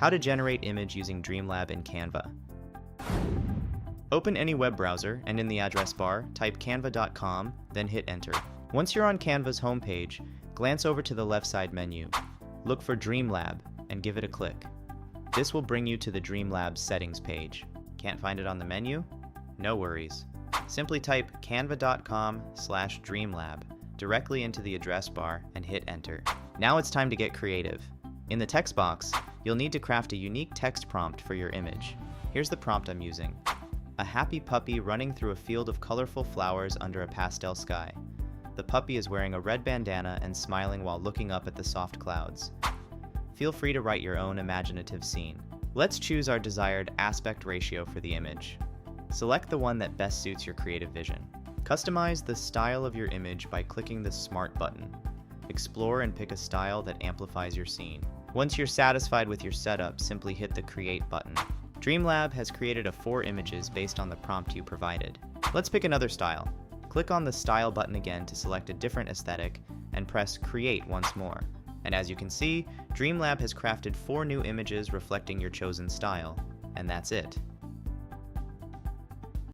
How to generate image using Dreamlab in Canva. Open any web browser and in the address bar, type canva.com, then hit enter. Once you're on Canva's homepage, glance over to the left side menu. Look for Dreamlab and give it a click. This will bring you to the Dreamlab settings page. Can't find it on the menu? No worries. Simply type canva.com/dreamlab directly into the address bar and hit enter. Now it's time to get creative. In the text box, you'll need to craft a unique text prompt for your image. Here's the prompt I'm using. A happy puppy running through a field of colorful flowers under a pastel sky. The puppy is wearing a red bandana and smiling while looking up at the soft clouds. Feel free to write your own imaginative scene. Let's choose our desired aspect ratio for the image. Select the one that best suits your creative vision. Customize the style of your image by clicking the Smart button. Explore and pick a style that amplifies your scene. Once you're satisfied with your setup, simply hit the Create button. Dreamlab has created 4 images based on the prompt you provided. Let's pick another style. Click on the Style button again to select a different aesthetic and press Create once more. And as you can see, Dreamlab has crafted 4 new images reflecting your chosen style. And that's it.